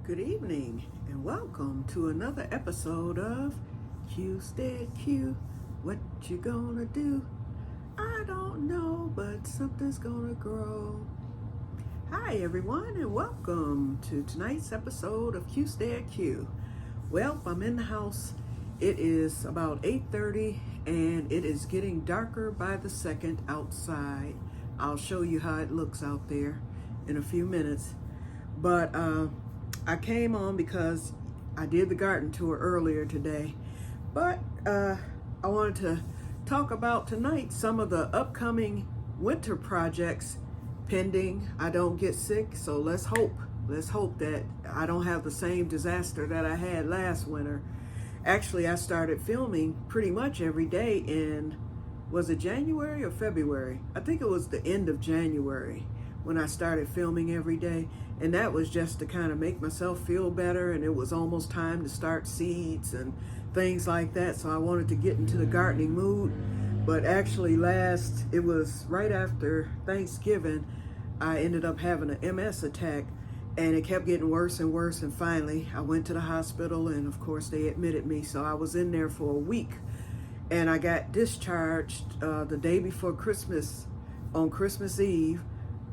Good evening and welcome to another episode of Que-stead-Que. What you gonna do? I don't know, but something's gonna grow. Hi everyone and welcome to tonight's episode of Que-stead-Que. Well, I'm in the house. It is about 8:30 and it is getting darker by the second outside. I'll show you how it looks out there in a few minutes. But I came on because I did the garden tour earlier today, but I wanted to talk about tonight some of the upcoming winter projects pending I don't get sick. So let's hope that I don't have the same disaster that I had last winter. Actually, I started filming pretty much every day in, was it January or February? I think it was the end of January when I started filming every day. And that was just to kind of make myself feel better. And it was almost time to start seeds and things like that. So I wanted to get into the gardening mood. But actually it was right after Thanksgiving, I ended up having an MS attack. And it kept getting worse and worse. And finally, I went to the hospital. And of course, they admitted me. So I was in there for a week. And I got discharged the day before Christmas, on Christmas Eve.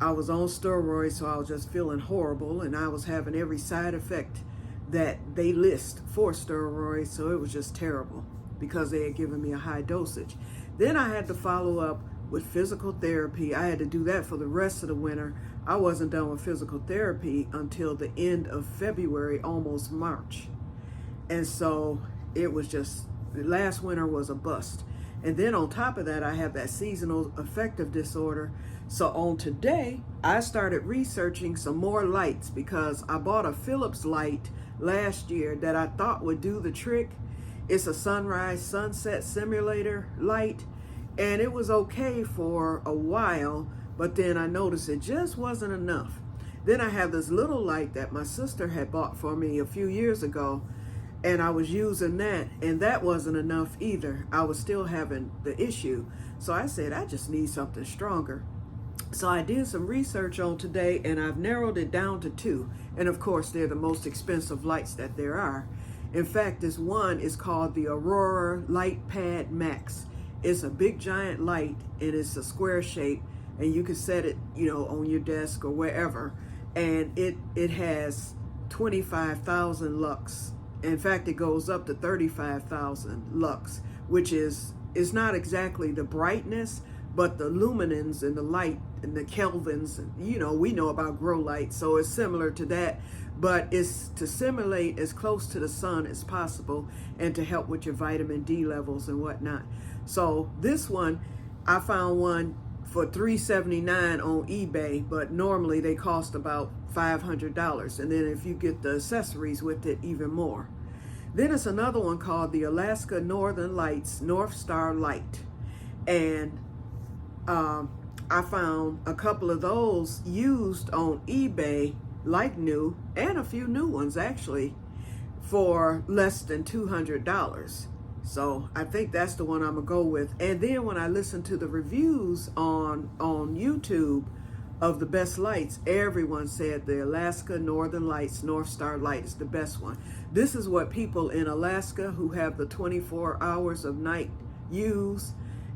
I was on steroids, so I was just feeling horrible, and I was having every side effect that they list for steroids, so it was just terrible because they had given me a high dosage. Then I had to follow up with physical therapy. I had to do that for the rest of the winter. I wasn't done with physical therapy until the end of February, almost March. And so it was just, last winter was a bust. And then on top of that, I have that seasonal affective disorder. So on today, I started researching some more lights because I bought a Philips light last year that I thought would do the trick. It's a sunrise sunset simulator light, and it was okay for a while, but then I noticed it just wasn't enough. Then I have this little light that my sister had bought for me a few years ago, and I was using that, and that wasn't enough either. I was still having the issue. So I said, I just need something stronger. So I did some research on today, and I've narrowed it down to two. And of course, they're the most expensive lights that there are. In fact, this one is called the Aurora Light Pad Max. It's a big giant light, and it's a square shape, and you can set it, on your desk or wherever. And it has 25,000 lux. In fact, it goes up to 35,000 lux, which is not exactly the brightness, but the luminance and the light and the kelvins, we know about grow light, so it's similar to that, but it's to simulate as close to the sun as possible and to help with your vitamin D levels and whatnot. So this one, I found one for $379 on eBay, but normally they cost about $500. And then if you get the accessories with it, even more. Then it's another one called the Alaska Northern Lights North Star Light. And I found a couple of those used on eBay, like new, and a few new ones actually, for less than $200. So I think that's the one I'm gonna go with. And then when I listened to the reviews on YouTube of the best lights, everyone said the Alaska Northern Lights North Star Light is the best one. This is what people in Alaska who have the 24 hours of night use,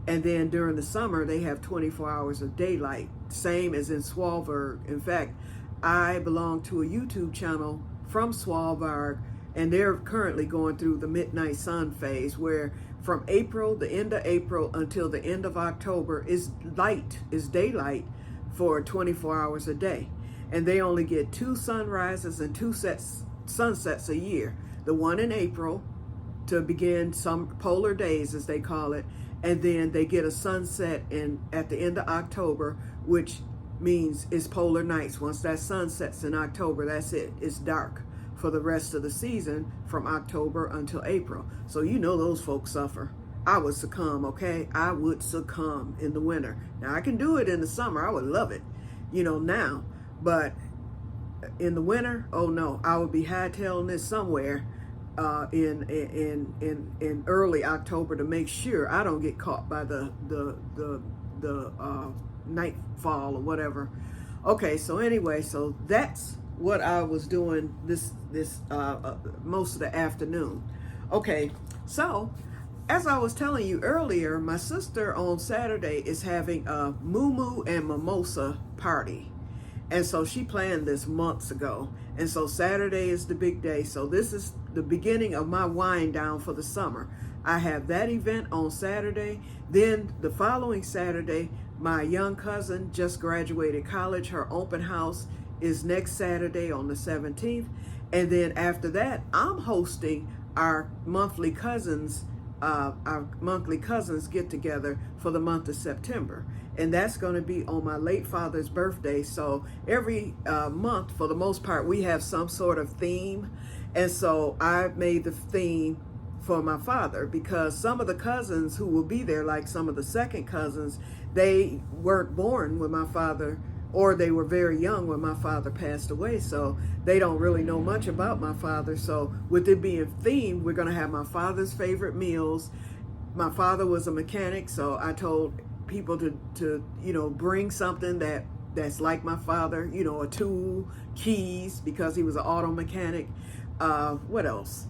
and then during the summer they have 24 hours of daylight, same as in Svalbard. In fact, I belong to a YouTube channel from Svalbard, and they're currently going through the midnight sun phase, where from the end of April until the end of October is daylight for 24 hours a day. And they only get 2 sunrises and 2 sunsets a year. The one in April to begin some polar days, as they call it, and then they get a sunset at the end of October, which means it's polar nights. Once that sun sets in October, that's it. It's dark for the rest of the season from October until April. So those folks suffer. I would succumb, okay? I would succumb in the winter. Now I can do it in the summer. I would love it, now. But in the winter, oh no, I would be hightailing this somewhere in early October to make sure I don't get caught by the nightfall or whatever. Okay, so anyway, so that's what I was doing this most of the afternoon. Okay, so as I was telling you earlier, my sister on Saturday is having a MooMoo and Mimosa party. And so she planned this months ago. And so Saturday is the big day. So this is the beginning of my wind down for the summer. I have that event on Saturday. Then the following Saturday, my young cousin just graduated college. Her open house is next Saturday on the 17th. And then after that, I'm hosting our monthly cousins get together for the month of September. And that's going to be on my late father's birthday. So every month, for the most part, we have some sort of theme. And so I made the theme for my father, because some of the cousins who will be there, like some of the second cousins, they weren't born when my father, or they were very young when my father passed away, so they don't really know much about my father. So with it being themed, we're going to have my father's favorite meals. My father was a mechanic, so I told people to bring something that's like my father, a tool, keys, because he was an auto mechanic. What else?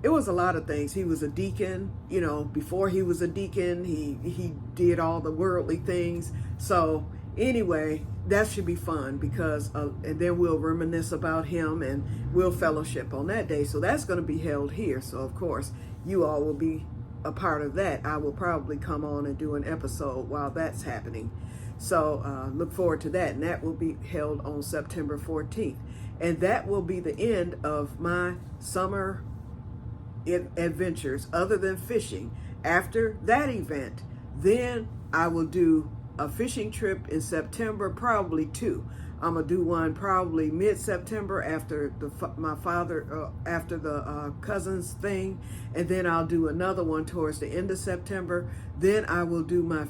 It was a lot of things. He was a deacon, before he was a deacon, he did all the worldly things. So anyway, that should be fun, because and then we'll reminisce about him and we'll fellowship on that day. So that's going to be held here. So of course you all will be a part of that. I will probably come on and do an episode while that's happening. So look forward to that. And that will be held on September 14th. And that will be the end of my summer adventures other than fishing. After that event, then I will do a fishing trip in September, probably two. I'm gonna do one probably mid-September after after the cousins thing, and then I'll do another one towards the end of September. Then I will do my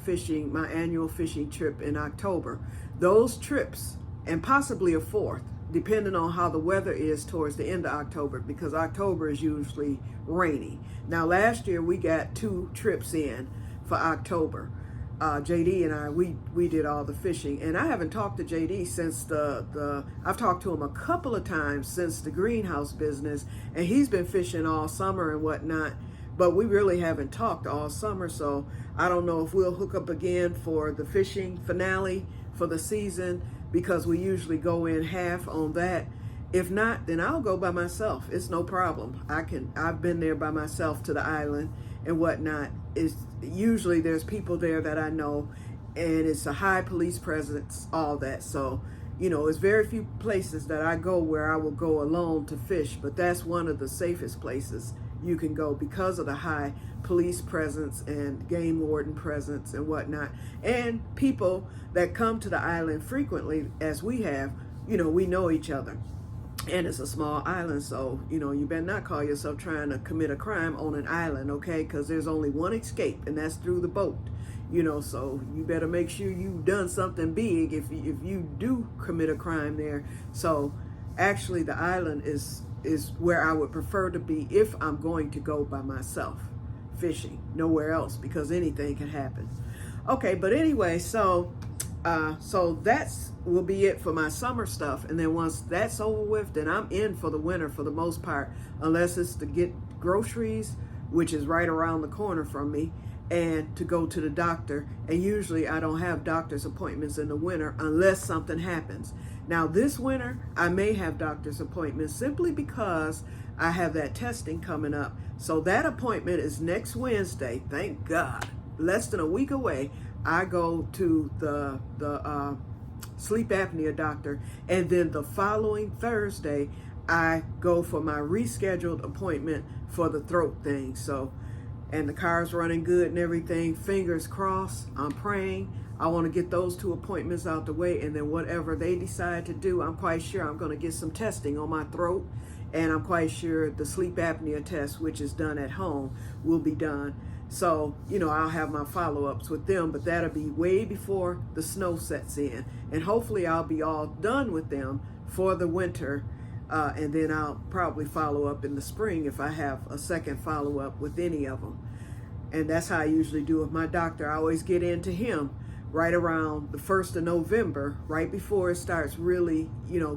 annual fishing trip in October. Those trips, and possibly a fourth, depending on how the weather is towards the end of October, because October is usually rainy. Now last year we got 2 trips in for October. JD and I, we did all the fishing, and I haven't talked to JD since I've talked to him a couple of times since the greenhouse business, and he's been fishing all summer and whatnot, but we really haven't talked all summer. So I don't know if we'll hook up again for the fishing finale for the season, because we usually go in half on that. If not, then I'll go by myself. It's no problem. I've been there by myself to the island and whatnot. It's usually there's people there that I know, and it's a high police presence, all that. So, it's very few places that I go where I will go alone to fish, but that's one of the safest places you can go because of the high police presence and game warden presence and whatnot. And people that come to the island frequently, as we have, we know each other. And it's a small island, so, you better not call yourself trying to commit a crime on an island, okay? Because there's only one escape, and that's through the boat, so you better make sure you've done something big if you do commit a crime there. So actually the island is where I would prefer to be if I'm going to go by myself fishing, nowhere else, because anything can happen. Okay, but anyway, so that's will be it for my summer stuff. And then once that's over with, then I'm in for the winter for the most part, unless it's to get groceries, which is right around the corner from me, and to go to the doctor. And usually I don't have doctor's appointments in the winter unless something happens. Now this winter, I may have doctor's appointments simply because I have that testing coming up. So that appointment is next Wednesday, thank God, less than a week away. I go to the sleep apnea doctor, and then the following Thursday I go for my rescheduled appointment for the throat thing. So, and the car's running good and everything, fingers crossed. I'm praying. I want to get those 2 appointments out the way, and then whatever they decide to do, I'm quite sure I'm going to get some testing on my throat, and I'm quite sure the sleep apnea test, which is done at home, will be done. So, I'll have my follow-ups with them, but that'll be way before the snow sets in. And hopefully I'll be all done with them for the winter. And then I'll probably follow up in the spring if I have a second follow-up with any of them. And that's how I usually do with my doctor. I always get into him right around the 1st of November, right before it starts really,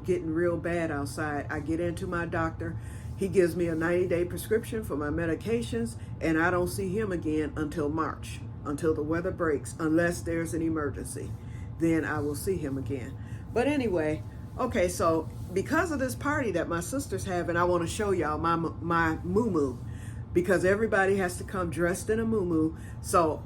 getting real bad outside. I get into my doctor. He gives me a 90-day prescription for my medications, and I don't see him again until March, until the weather breaks, unless there's an emergency. Then I will see him again. But anyway, okay, so because of this party that my sister's having, I want to show y'all my MooMoo, because everybody has to come dressed in a MooMoo. So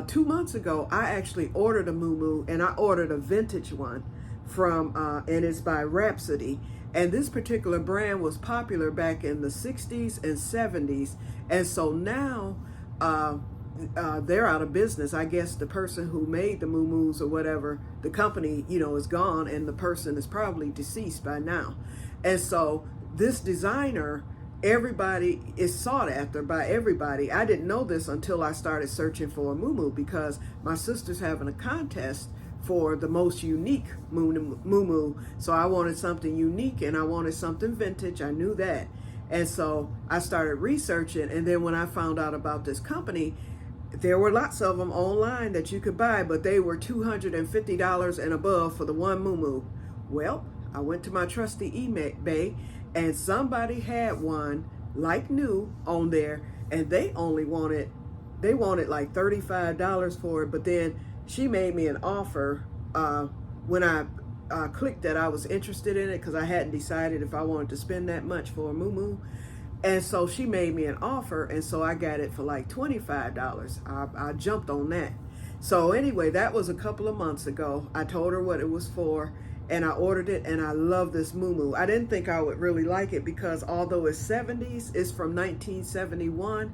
2 months ago, I actually ordered a MooMoo, and I ordered a vintage one from, and it's by Rhapsody. And this particular brand was popular back in the 60s and 70s. And so now they're out of business. I guess the person who made the MooMoos or whatever, the company, is gone, and the person is probably deceased by now. And so this designer, everybody is sought after by everybody. I didn't know this until I started searching for a MooMoo, because my sister's having a contest for the most unique MooMoo. So I wanted something unique, and I wanted something vintage. I knew that. And so I started researching, and then when I found out about this company, there were lots of them online that you could buy, but they were $250 and above for the one MooMoo. Well, I went to my trusty eBay, and somebody had one like new on there, and they wanted like $35 for it. But then she made me an offer when I clicked that I was interested in it, because I hadn't decided if I wanted to spend that much for a MooMoo. And so she made me an offer, and so I got it for like $25. I jumped on that. So anyway, that was a couple of months ago. I told her what it was for, and I ordered it, and I love this MooMoo. I didn't think I would really like it, because although it's 70s, it's from 1971.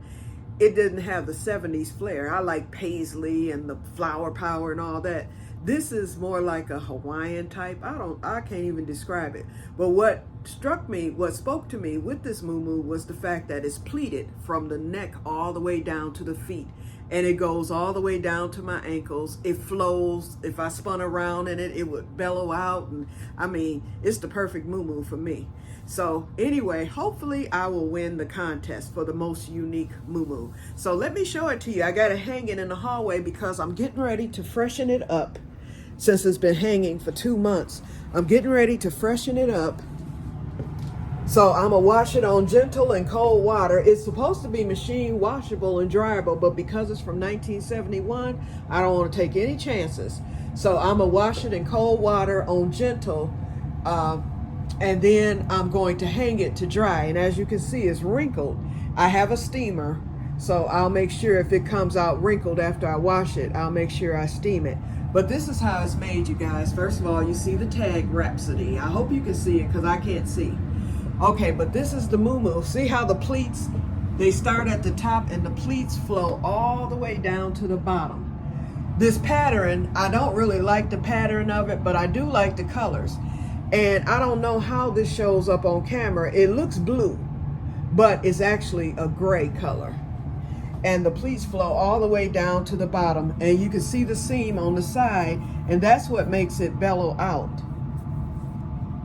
It didn't have the 70s flair. I like paisley and the flower power and all that. This is more like a Hawaiian type. I can't even describe it. But what spoke to me with this MooMoo was the fact that it's pleated from the neck all the way down to the feet. And it goes all the way down to my ankles. It flows. If I spun around in it, it would bellow out. And I mean, it's the perfect MooMoo for me. So anyway, hopefully I will win the contest for the most unique MooMoo. So let me show it to you. I got it hanging in the hallway because I'm getting ready to freshen it up. Since it's been hanging for 2 months, I'm getting ready to freshen it up. So I'm gonna wash it on gentle and cold water. It's supposed to be machine washable and dryable, but because it's from 1971, I don't want to take any chances. So I'm gonna wash it in cold water on gentle, and then I'm going to hang it to dry. And as you can see, it's wrinkled. I have a steamer, so I'll make sure if it comes out wrinkled after I wash it, I'll make sure I steam it. But this is how it's made, you guys. First of all, you see the tag Rhapsody. I hope you can see it, because I can't see. Okay, but this is the MooMoo. See how the pleats, they start at the top and the pleats flow all the way down to the bottom. This pattern, I don't really like the pattern of it, but I do like the colors. And I don't know how this shows up on camera. It looks blue, but it's actually a gray color. And the pleats flow all the way down to the bottom, and you can see the seam on the side, and that's what makes it bellow out.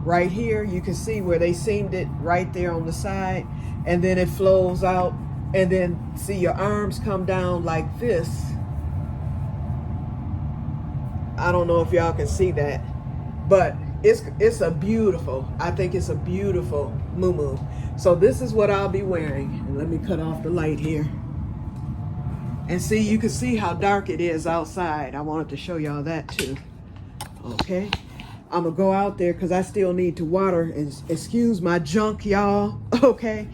Right here, you can see where they seamed it right there on the side, and then it flows out, and then see your arms come down like this. I don't know if y'all can see that, but it's a beautiful, I think it's a beautiful MooMoo. So this is what I'll be wearing. And let me cut off the light here. And see, you can see how dark it is outside. I wanted to show y'all that too. Okay, I'm gonna go out there because I still need to water, and excuse my junk, y'all. Okay,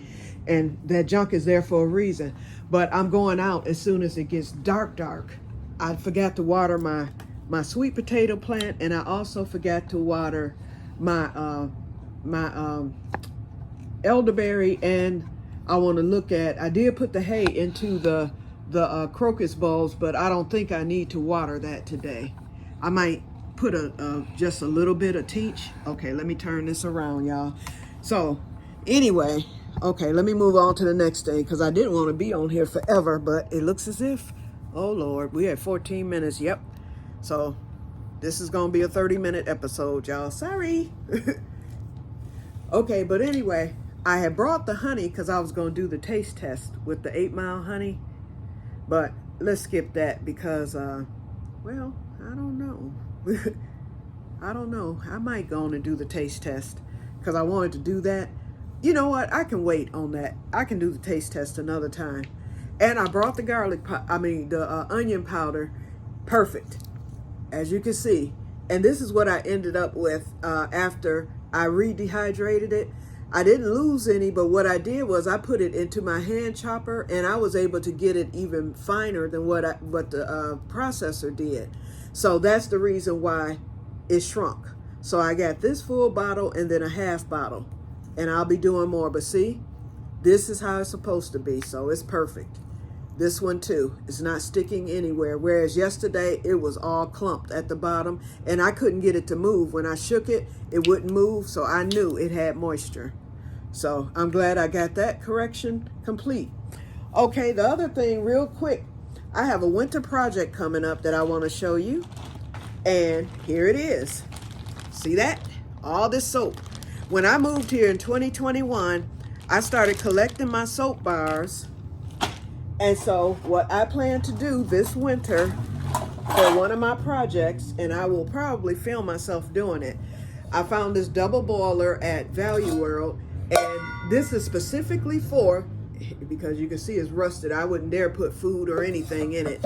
and that junk is there for a reason. But I'm going out as soon as it gets dark. I forgot to water my sweet potato plant, and I also forgot to water my elderberry, and I want to look at, I did put the hay into the crocus bulbs, but I don't think I need to water that today. I might put just a little bit of teach. Okay, let me turn this around, y'all. So anyway, okay, let me move on to the next thing, because I didn't want to be on here forever, but it looks as if, oh Lord, we had 14 minutes. Yep. So this is gonna be a 30-minute episode, y'all. Sorry. Okay, but anyway, I had brought the honey because I was gonna do the taste test with the 8 Mile honey. But let's skip that because, well, I don't know. I don't know. I might go on and do the taste test because I wanted to do that. You know what? I can wait on that. I can do the taste test another time. And I brought the the onion powder. Perfect, as you can see. And this is what I ended up with after I redehydrated it. I didn't lose any, but what I did was I put it into my hand chopper, and I was able to get it even finer than what the processor did. So that's the reason why it shrunk. So I got this full bottle and then a half bottle, and I'll be doing more. But see, this is how it's supposed to be, so it's perfect. This one too is not sticking anywhere, whereas yesterday it was all clumped at the bottom and I couldn't get it to move. When I shook it, it wouldn't move, so I knew it had moisture. So I'm glad I got that correction complete. Okay, the other thing real quick, I have a winter project coming up that I want to show you, and here it is. See that? All this soap. When I moved here in 2021, I started collecting my soap bars. And so what I plan to do this winter for one of my projects, and I will probably film myself doing it, I found this double boiler at Value World, and this is specifically for, because you can see it's rusted, I wouldn't dare put food or anything in it,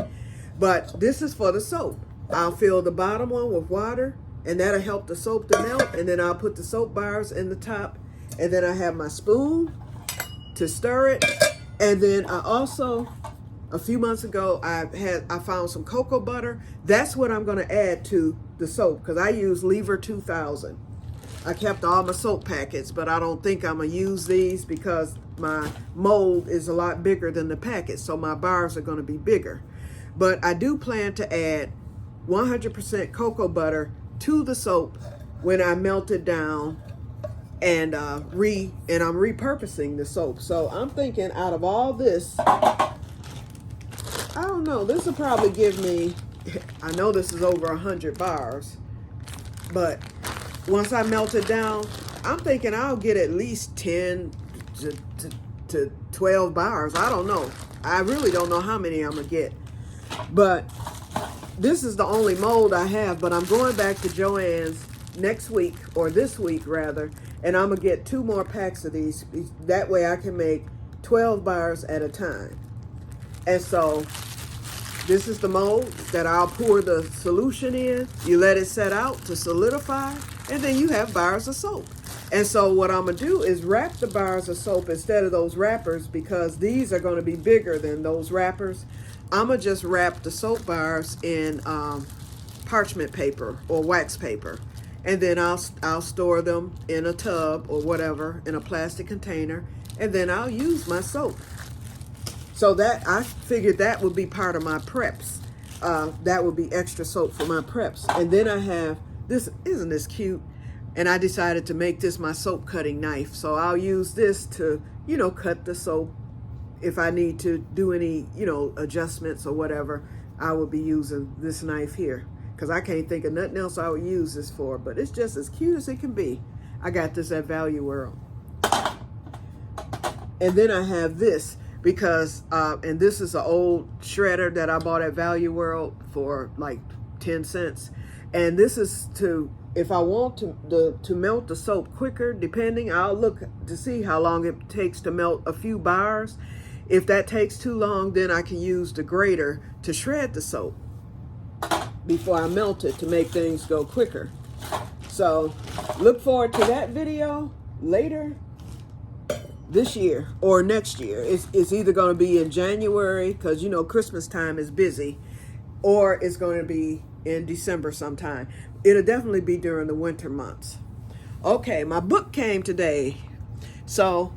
but this is for the soap. I'll fill the bottom one with water, and that'll help the soap to melt, and then I'll put the soap bars in the top, and then I have my spoon to stir it. And then I also, a few months ago, I found some cocoa butter. That's what I'm going to add to the soap, because I use Lever 2000. I kept all my soap packets, but I don't think I'm going to use these because my mold is a lot bigger than the packet, so my bars are going to be bigger. But I do plan to add 100% cocoa butter to the soap when I melt it down, and I'm repurposing the soap. So I'm thinking out of all this, I don't know, this will probably give me, I know this is over 100 bars, but once I melt it down, I'm thinking I'll get at least 10 to 12 bars. I don't know. I really don't know how many I'm gonna get, but this is the only mold I have. But I'm going back to Joann's next week, or this week rather, and I'm gonna get 2 more packs of these. That way I can make 12 bars at a time. And so this is the mold that I'll pour the solution in. You let it set out to solidify, and then you have bars of soap. And so what I'm gonna do is wrap the bars of soap instead of those wrappers, because these are gonna be bigger than those wrappers. I'm gonna just wrap the soap bars in parchment paper or wax paper. And then I'll store them in a tub or whatever, in a plastic container, and then I'll use my soap. So that, I figured that would be part of my preps. That would be extra soap for my preps. And then I have this, isn't this cute? And I decided to make this my soap cutting knife. So I'll use this to, cut the soap. If I need to do any, adjustments or whatever, I will be using this knife here, because I can't think of nothing else I would use this for, but it's just as cute as it can be. I got this at Value World. And then I have this, because, and this is an old shredder that I bought at Value World for like 10 cents. And this is to, if I want to melt the soap quicker, depending, I'll look to see how long it takes to melt a few bars. If that takes too long, then I can use the grater to shred the soap before I melt it to make things go quicker. So look forward to that video later this year or next year. It's either going to be in January, because Christmas time is busy, or it's going to be in December sometime. It'll definitely be during the winter months. Okay, my book came today. So,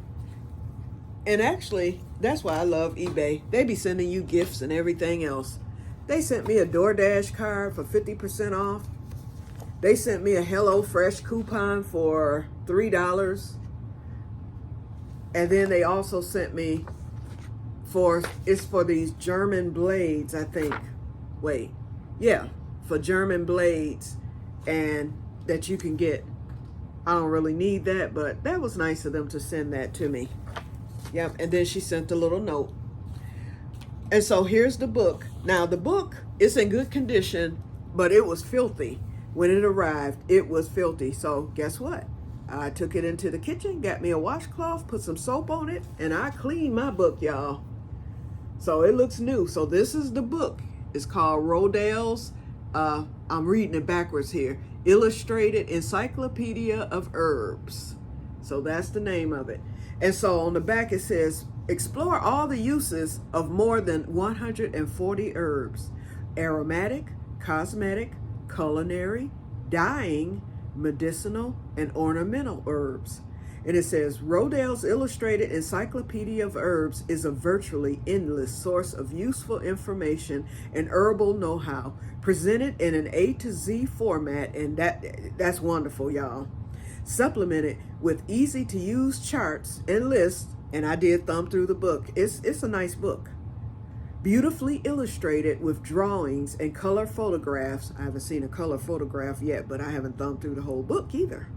and actually, that's why I love eBay. They be sending you gifts and everything else. They sent me a DoorDash card for 50% off. They sent me a HelloFresh coupon for $3. And then they also sent me it's for these German blades, I think. Wait, yeah, for German blades, and that you can get. I don't really need that, but that was nice of them to send that to me. Yep, and then she sent a little note. And so here's the book. Now the book is in good condition. but it was filthy. When it arrived, it was filthy. So guess what? I took it into the kitchen, got me a washcloth, put some soap on it, and I cleaned my book, y'all. So it looks new. So this is the book. It's called Rodale's, I'm reading it backwards here, Illustrated Encyclopedia of Herbs. So that's the name of it. And so on the back it says, explore all the uses of more than 140 herbs: aromatic, cosmetic, culinary, dyeing, medicinal, and ornamental herbs. And it says, Rodale's Illustrated Encyclopedia of Herbs is a virtually endless source of useful information and herbal know-how, presented in an A to Z format, and that's wonderful, y'all. Supplemented with easy-to-use charts and lists, and I did thumb through the book. It's a nice book. Beautifully illustrated with drawings and color photographs. I haven't seen a color photograph yet, but I haven't thumbed through the whole book either.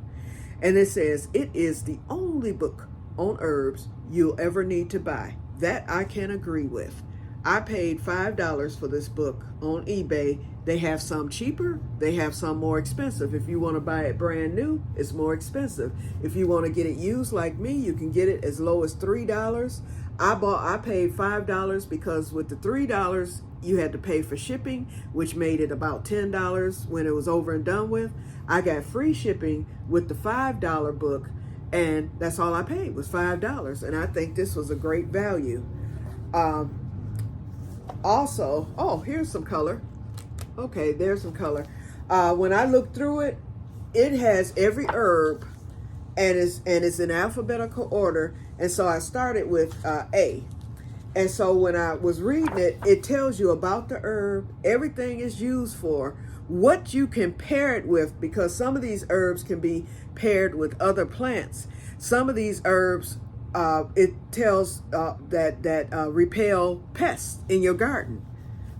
And it says, it is the only book on herbs you'll ever need to buy. That I can agree with. I paid $5 for this book on eBay. They have some cheaper, they have some more expensive. If you want to buy it brand new, it's more expensive. If you want to get it used like me, you can get it as low as $3. I paid $5 because with the $3, you had to pay for shipping, which made it about $10 when it was over and done with. I got free shipping with the $5 book, and that's all I paid was $5. And I think this was a great value. Also, oh, here's some color. Okay, there's some color. When I looked through it, it has every herb, and it's in alphabetical order. And so I started with A. And so when I was reading it, it tells you about the herb, everything it's used for, what you can pair it with, because some of these herbs can be paired with other plants. Some of these herbs, it tells that repel pests in your garden.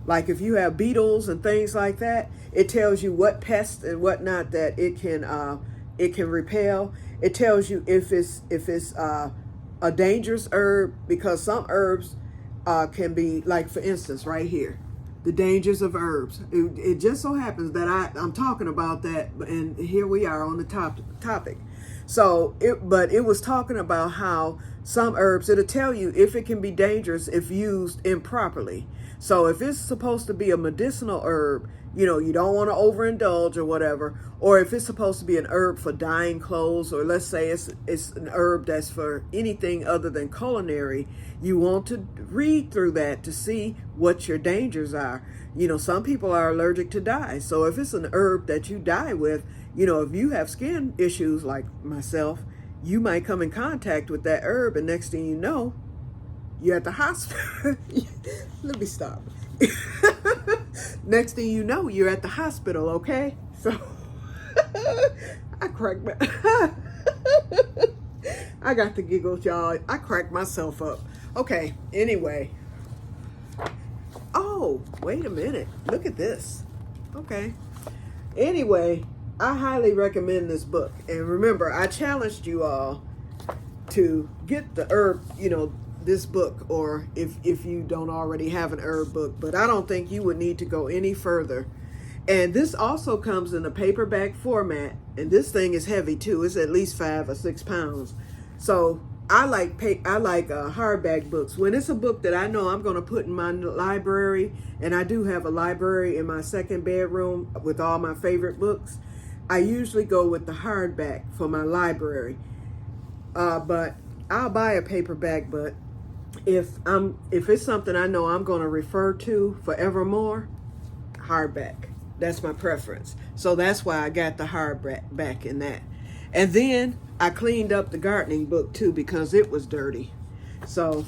Like if you have beetles and things like that, it tells you what pests and whatnot that it can repel. It tells you if it's a dangerous herb, because some herbs can be, like for instance right here, the dangers of herbs. It just so happens that I'm talking about that, and here we are on the topic. So but it was talking about how some herbs, it'll tell you if it can be dangerous if used improperly. So if it's supposed to be a medicinal herb, you don't want to overindulge or whatever, or if it's supposed to be an herb for dyeing clothes, or let's say it's an herb that's for anything other than culinary, you want to read through that to see what your dangers are. Some people are allergic to dye. So if it's an herb that you dye with, if you have skin issues like myself, you might come in contact with that herb, and next thing you know, you're at the hospital. Let me stop. Next thing you know, you're at the hospital, okay? So, I cracked my... I got the giggles, y'all. I cracked myself up. Okay, anyway. Oh, wait a minute. Look at this. Okay. Anyway, I highly recommend this book. And remember, I challenged you all to get the herb, this book, or if you don't already have an herb book, but I don't think you would need to go any further. And this also comes in a paperback format, and this thing is heavy too. It's at least 5 or 6 pounds. So I like hardback books. When it's a book that I know I'm going to put in my library, and I do have a library in my second bedroom with all my favorite books, I usually go with the hardback for my library. But I'll buy a paperback, but if it's something I know I'm going to refer to forevermore, hardback. That's my preference. So that's why I got the hardback in that. And then I cleaned up the gardening book too, because it was dirty. So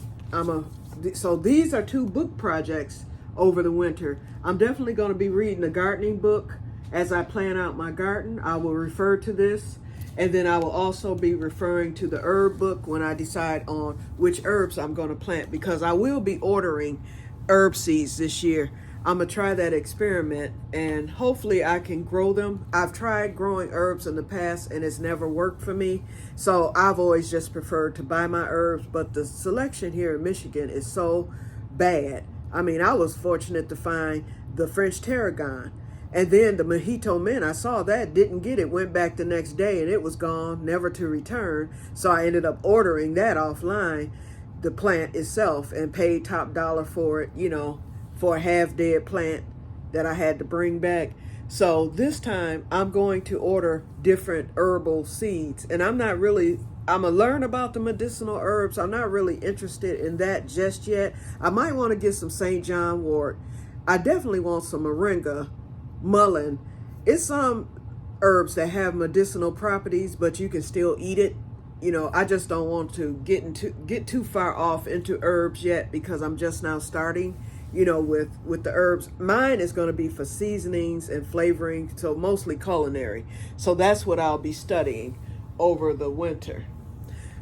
so these are 2 book projects over the winter. I'm definitely going to be reading the gardening book as I plan out my garden. I will refer to this. And then I will also be referring to the herb book when I decide on which herbs I'm going to plant, because I will be ordering herb seeds this year. I'm going to try that experiment, and hopefully I can grow them. I've tried growing herbs in the past, and it's never worked for me. So I've always just preferred to buy my herbs, but the selection here in Michigan is so bad. I mean, I was fortunate to find the French tarragon. And then the mojito mint, I saw that, didn't get it, went back the next day and it was gone, never to return. So I ended up ordering that offline, the plant itself, and paid top dollar for it, you know, for a half dead plant that I had to bring back. So this time I'm going to order different herbal seeds, and I'm gonna learn about the medicinal herbs. I'm not really interested in that just yet. I might want to get some St. John wort. I definitely want some moringa, mullein. It's some herbs that have medicinal properties, but you can still eat it. You know, I just don't want to get too far off into herbs yet, because I'm just now starting, you know, with the herbs. Mine is going to be for seasonings and flavoring, so mostly culinary. So that's what I'll be studying over the winter.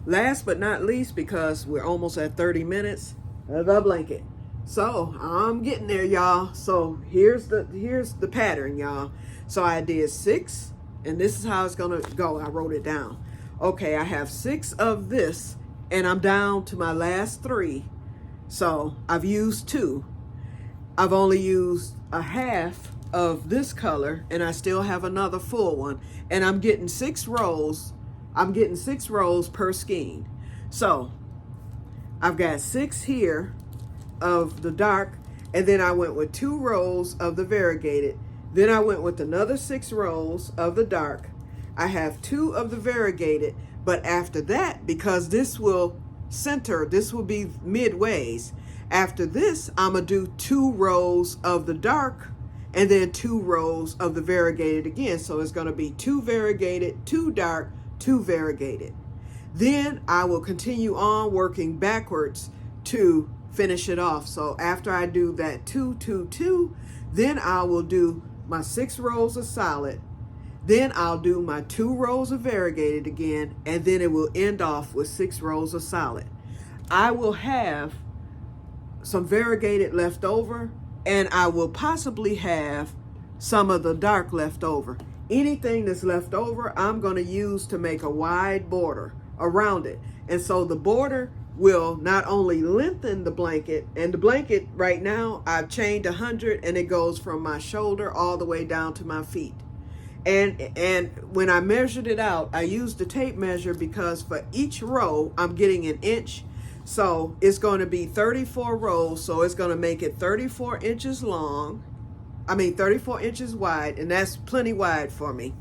Last but not least, because we're almost at 30 minutes, the blanket. So I'm getting there, y'all. So here's the pattern, y'all. So I did 6, and this is how it's gonna go. I wrote it down. Okay, I have 6 of this, and I'm down to my last 3. So I've used 2. I've only used a half of this color, and I still have another full one. And I'm getting 6 rows. I'm getting 6 rows per skein. So I've got 6 here of the dark, and then I went with 2 rows of the variegated. Then I went with another 6 rows of the dark. I have 2 of the variegated, but after that, because this will center, this will be midways. After this, I'm gonna do 2 rows of the dark and then 2 rows of the variegated again. So it's gonna be 2 variegated, 2 dark, 2 variegated. Then I will continue on working backwards to finish it off. So after I do that 2, 2, 2, then I will do my 6 rows of solid. Then I'll do my 2 rows of variegated again, and then it will end off with 6 rows of solid. I will have some variegated left over, and I will possibly have some of the dark left over. Anything that's left over, I'm going to use to make a wide border around it. And so the border will not only lengthen the blanket, and the blanket right now I've chained 100, and it goes from my shoulder all the way down to my feet. And when I measured it out, I used the tape measure, because for each row I'm getting an inch. So it's going to be 34 rows. So it's going to make it 34 inches long. 34 inches wide, and that's plenty wide for me.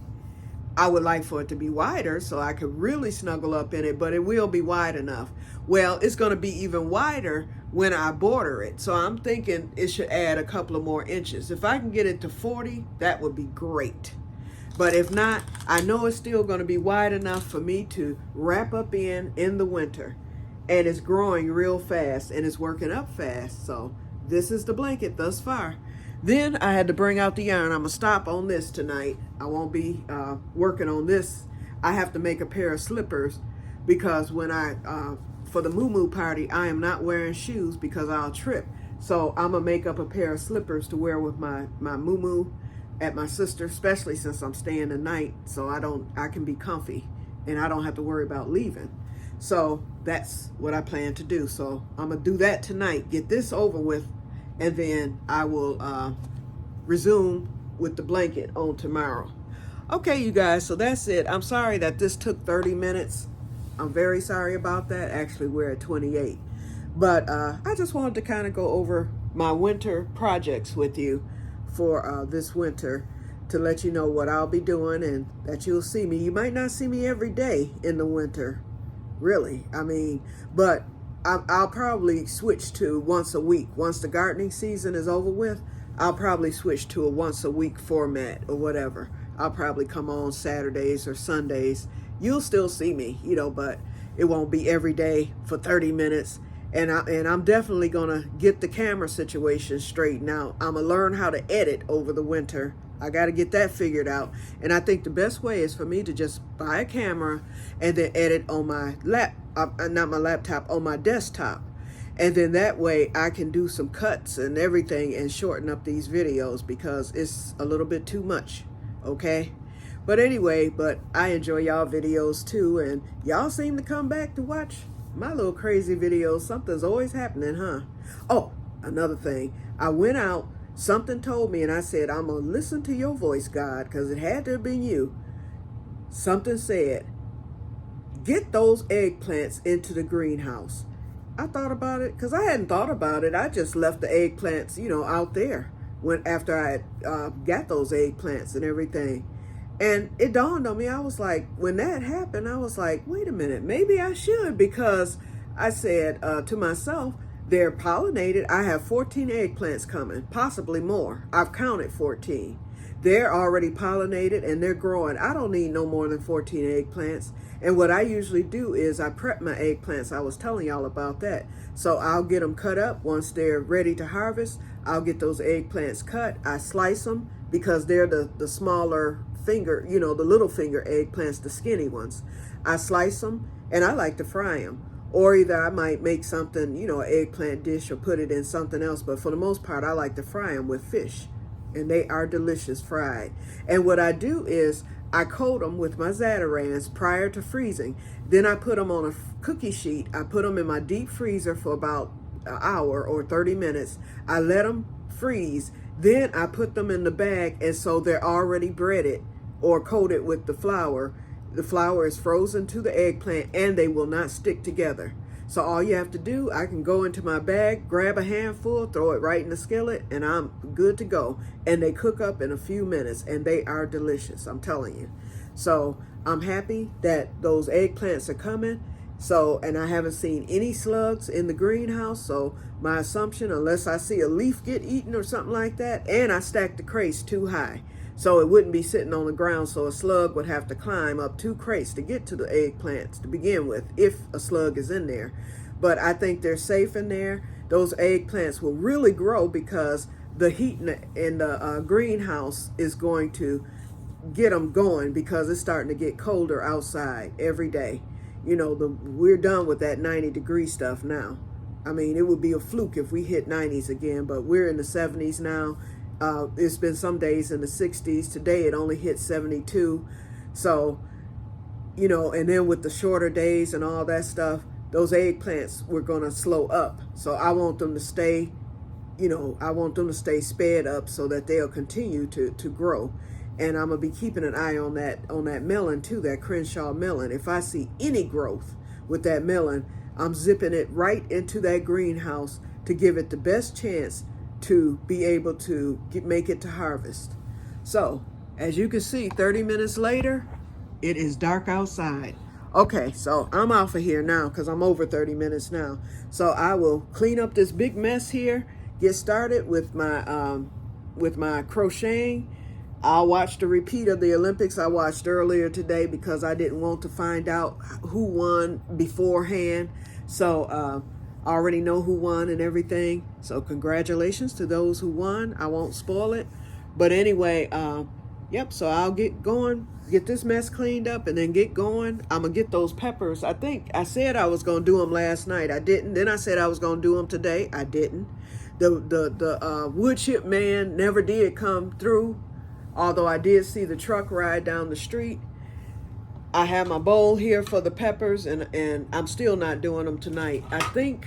I would like for it to be wider so I could really snuggle up in it, but it will be wide enough. Well, it's going to be even wider when I border it. So I'm thinking it should add a couple of more inches. If I can get it to 40, that would be great. But if not, I know it's still going to be wide enough for me to wrap up in the winter. And it's growing real fast, and it's working up fast. So this is the blanket thus far. Then I had to bring out the yarn. I'm going to stop on this tonight. I won't be working on this. I have to make a pair of slippers, because when for the MooMoo party, I am not wearing shoes because I'll trip. So I'm going to make up a pair of slippers to wear with my MooMoo at my sister, especially since I'm staying the night, so I can be comfy and I don't have to worry about leaving. So that's what I plan to do. So I'm gonna do that tonight, get this over with, and then I will resume with the blanket on tomorrow. Okay, you guys, so that's it. I'm sorry that this took 30 minutes. I'm very sorry about that. Actually, we're at 28. But I just wanted to kind of go over my winter projects with you for this winter, to let you know what I'll be doing, and that you'll see me. You might not see me every day in the winter, really. But I'll probably switch to once a week. Once the gardening season is over with, I'll probably switch to a once a week format or whatever. I'll probably come on Saturdays or Sundays. You'll still see me, but it won't be every day for 30 minutes. And I'm definitely gonna get the camera situation straightened out. I'm gonna learn how to edit over the winter. I got to get that figured out. And I think the best way is for me to just buy a camera and then edit on my on my desktop. And then that way I can do some cuts and everything and shorten up these videos, because it's a little bit too much, okay? But anyway, I enjoy y'all videos too, and y'all seem to come back to watch my little crazy videos. Something's always happening, huh? Oh, another thing. I went out Something told me, and I said, I'm going to listen to your voice, God, because it had to have been you. Something said, get those eggplants into the greenhouse. I thought about it because I hadn't thought about it. I just left the eggplants, out there after I got those eggplants and everything. And it dawned on me, I was like, when that happened, I was like, wait a minute, maybe I should, because I said to myself, they're pollinated. I have 14 eggplants coming, possibly more. I've counted 14. They're already pollinated and they're growing. I don't need no more than 14 eggplants. And what I usually do is I prep my eggplants. I was telling y'all about that. So I'll get them cut up once they're ready to harvest. I'll get those eggplants cut. I slice them because they're the smaller finger, the little finger eggplants, the skinny ones. I slice them and I like to fry them. Or either I might make something, an eggplant dish, or put it in something else. But for the most part, I like to fry them with fish. And they are delicious fried. And what I do is I coat them with my Zatarans prior to freezing. Then I put them on a cookie sheet. I put them in my deep freezer for about an hour or 30 minutes. I let them freeze. Then I put them in the bag, and so they're already breaded or coated with the flour. The flour is frozen to the eggplant, and they will not stick together. So all you have to do, I can go into my bag, grab a handful, throw it right in the skillet, and I'm good to go. And they cook up in a few minutes, and they are delicious, I'm telling you. So I'm happy that those eggplants are coming. So, and I haven't seen any slugs in the greenhouse. So my assumption, unless I see a leaf get eaten or something like that, and I stacked the crates too high, so it wouldn't be sitting on the ground, so a slug would have to climb up 2 crates to get to the eggplants to begin with, if a slug is in there. But I think they're safe in there. Those eggplants will really grow because the heat in the greenhouse is going to get them going, because it's starting to get colder outside every day. We're done with that 90-degree stuff now. I mean, it would be a fluke if we hit 90s again, but we're in the 70s now. It's been some days in the 60s. Today it only hit 72. So, and then with the shorter days and all that stuff, those eggplants were going to slow up. So I want them to stay, I want them to stay sped up so that they'll continue to grow. And I'm going to be keeping an eye on that melon too, that Crenshaw melon. If I see any growth with that melon, I'm zipping it right into that greenhouse to give it the best chance to be able to make it to harvest. So, as you can see, 30 minutes later, it is dark outside. Okay, so I'm off of here now because I'm over 30 minutes now. So I will clean up this big mess here, get started with my crocheting. I'll watch the repeat of the Olympics I watched earlier today because I didn't want to find out who won beforehand. So I already know who won and everything. So congratulations to those who won. I won't spoil it. But anyway, yep, so I'll get going, get this mess cleaned up, and then get going. I'm going to get those peppers. I think I said I was going to do them last night. I didn't. Then I said I was going to do them today. I didn't. The wood chip man never did come through, although I did see the truck ride down the street. I have my bowl here for the peppers, and I'm still not doing them tonight. I think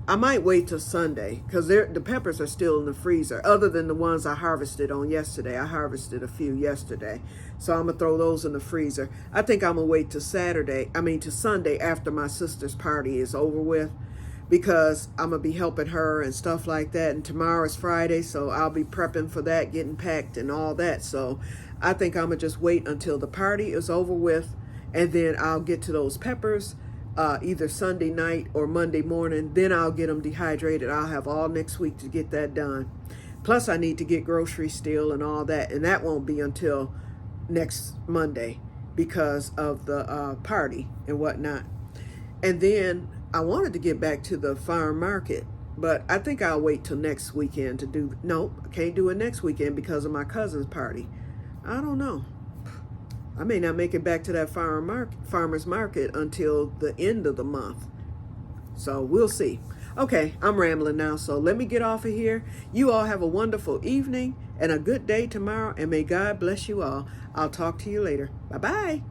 I might wait till Sunday because the peppers are still in the freezer, other than the ones I harvested on yesterday. I harvested a few yesterday, so I'm going to throw those in the freezer. I think I'm going to wait till Sunday after my sister's party is over with, because I'm going to be helping her and stuff like that. And tomorrow is Friday, so I'll be prepping for that, getting packed and all that. So I think I'm going to just wait until the party is over with, and then I'll get to those peppers either Sunday night or Monday morning. Then I'll get them dehydrated. I'll have all next week to get that done. Plus, I need to get groceries still and all that, and that won't be until next Monday because of the party and whatnot. And then I wanted to get back to the farm market, but I think I'll wait till next weekend to do. Nope, I can't do it next weekend because of my cousin's party. I don't know. I may not make it back to that farmer's market until the end of the month. So we'll see. Okay, I'm rambling now, so let me get off of here. You all have a wonderful evening and a good day tomorrow, and may God bless you all. I'll talk to you later. Bye-bye.